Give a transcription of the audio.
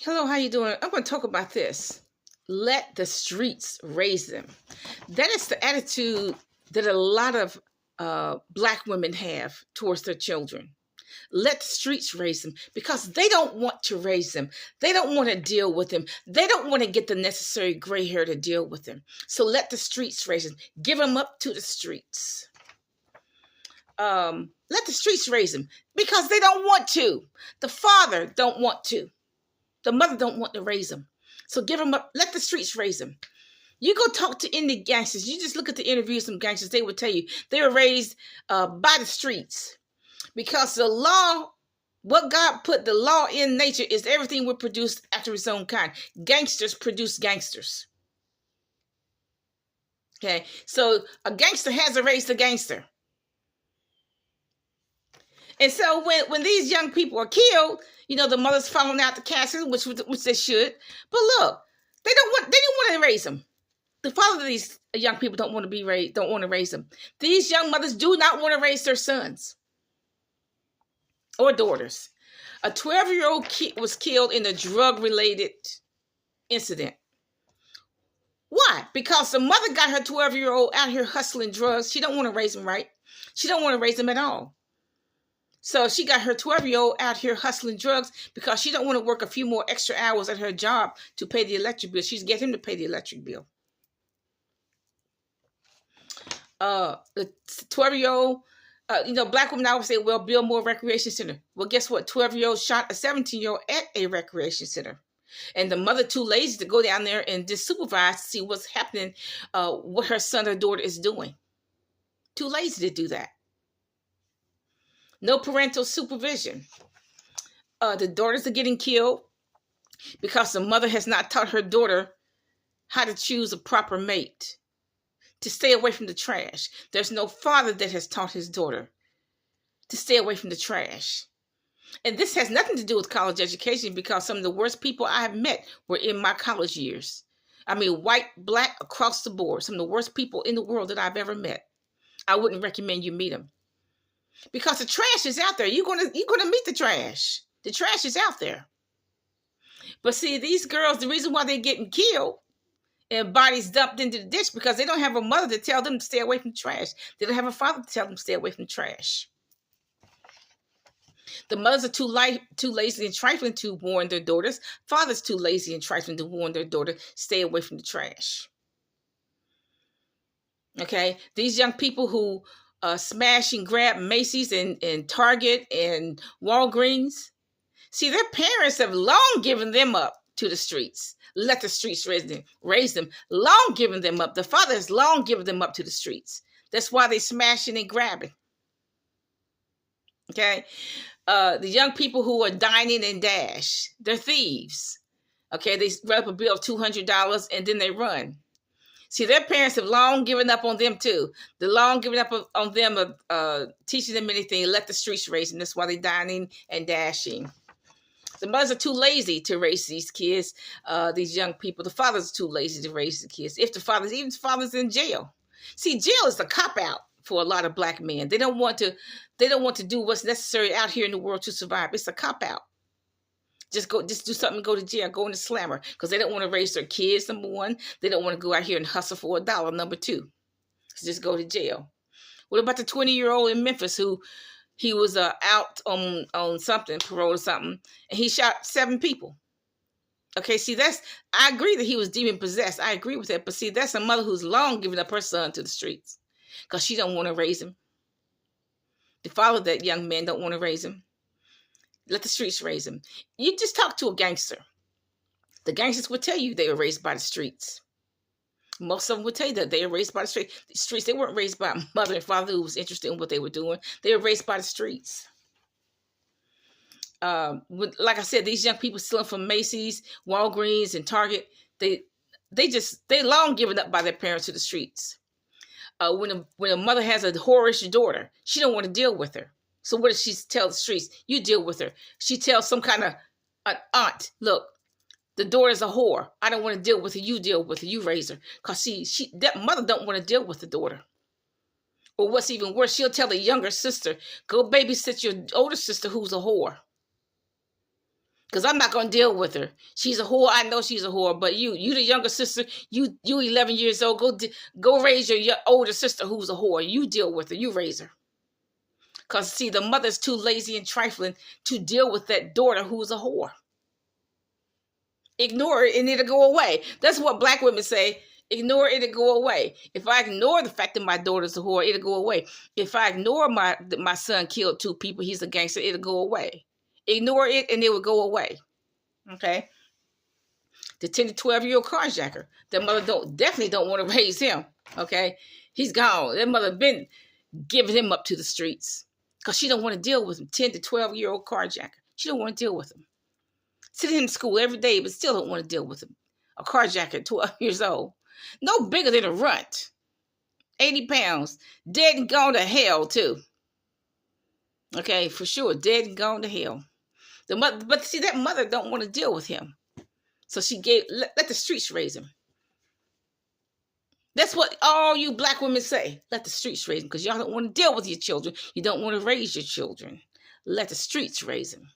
Hello, how you doing? I'm going to talk about this. Let the streets raise them. That is the attitude that a lot of black women have towards their children. Let the streets raise them because they don't want to raise them. They don't want to deal with them. They don't want to get the necessary gray hair to deal with them. So let the streets raise them. Give them up to the streets. Let the streets raise them because they don't want to. The father don't want to. The mother don't want to raise them. So give them up. Let the streets raise them. You go talk to any gangsters. You just look at the interviews of some gangsters. They would tell you they were raised by the streets. Because the law, what God put the law in nature is everything will produce after its own kind. Gangsters produce gangsters. Okay. So a gangster has to raise a gangster. And so when these young people are killed, the mother's falling out the casket, which they should. But look, they didn't want to raise them. The father of these young people don't want to raise them. These young mothers do not want to raise their sons or daughters. A 12-year-old was killed in a drug-related incident. Why? Because the mother got her 12-year-old out here hustling drugs. She don't want to raise them right. She don't want to raise them at all. So she got her 12-year-old out here hustling drugs because she don't want to work a few more extra hours at her job to pay the electric bill. She's get him to pay the electric bill. The 12-year-old, black women always say, well, build more recreation center. Well, guess what? 12-year-old shot a 17-year-old at a recreation center. And the mother too lazy to go down there and just supervise to see what's happening, what her son or daughter is doing. Too lazy to do that. No parental supervision. The daughters are getting killed because the mother has not taught her daughter how to choose a proper mate, to stay away from the trash. There's no father that has taught his daughter to stay away from the trash. And this has nothing to do with college education because some of the worst people I have met were in my college years. I mean, white, black, across the board. Some of the worst people in the world that I've ever met. I wouldn't recommend you meet them. Because the trash is out there. You're gonna meet the trash. The trash is out there. But see, these girls, the reason why they're getting killed and bodies dumped into the ditch because they don't have a mother to tell them to stay away from trash. They don't have a father to tell them to stay away from trash. The mothers are too lazy and trifling to warn their daughters. Fathers too lazy and trifling to warn their daughter, stay away from the trash. Okay? These young people who smash and grab Macy's and Target and Walgreens. See, their parents have long given them up to the streets. Let the streets raise them. Long given them up. The father has long given them up to the streets. That's why they smashing and grabbing. Okay? The young people who are dining and dash, they're thieves. Okay? They run up a bill of $200 and then they run. See, their parents have long given up on them too. They're long given up on them of teaching them anything. Let the streets raise them. That's why they're dining and dashing. The mothers are too lazy to raise these kids, these young people. The fathers are too lazy to raise the kids. Even the fathers in jail. See, jail is a cop-out for a lot of black men. They don't want to do what's necessary out here in the world to survive. It's a cop-out. Just do something and go to jail, go in the slammer. Because they don't want to raise their kids, number one. They don't want to go out here and hustle for $1, number two. So just go to jail. What about the 20-year-old in Memphis who he was out on something, parole or something, and he shot 7 people? Okay, see, I agree that he was demon possessed. I agree with that. But see, that's a mother who's long given up her son to the streets because she don't want to raise him. The father of that young man don't want to raise him. Let the streets raise them. You just talk to a gangster. The gangsters will tell you they were raised by the streets. Most of them will tell you that they were raised by the streets. They weren't raised by a mother and father who was interested in what they were doing. They were raised by the streets. Like I said, these young people stealing from Macy's, Walgreens, and Target, they long given up by their parents to the streets. When a mother has a whorish daughter, she don't want to deal with her. So what does she tell the streets? You deal with her. She tells some kind of an aunt, look, the daughter's a whore. I don't want to deal with her. You deal with her. You raise her. Because that mother don't want to deal with the daughter. Or what's even worse, she'll tell the younger sister, go babysit your older sister who's a whore. Because I'm not going to deal with her. She's a whore. I know she's a whore. But you the younger sister, you 11 years old, go raise your older sister who's a whore. You deal with her. You raise her. Because, see, the mother's too lazy and trifling to deal with that daughter who's a whore. Ignore it and it'll go away. That's what black women say. Ignore it, it'll go away. If I ignore the fact that my daughter's a whore, it'll go away. If I ignore my son killed 2 people, he's a gangster, it'll go away. Ignore it and it will go away. Okay? The 10 to 12-year-old carjacker, that mother definitely don't want to raise him. Okay? He's gone. That mother been giving him up to the streets because she don't want to deal with him. 10 to 12-year-old carjacker. She don't want to deal with him. Sitting in school every day, but still don't want to deal with him. A carjacker at 12 years old. No bigger than a runt. 80 pounds. Dead and gone to hell, too. Okay, for sure. Dead and gone to hell. The mother, but see, that mother don't want to deal with him. So she let the streets raise him. That's what all you black women say. Let the streets raise him, because y'all don't want to deal with your children. You don't want to raise your children. Let the streets raise him.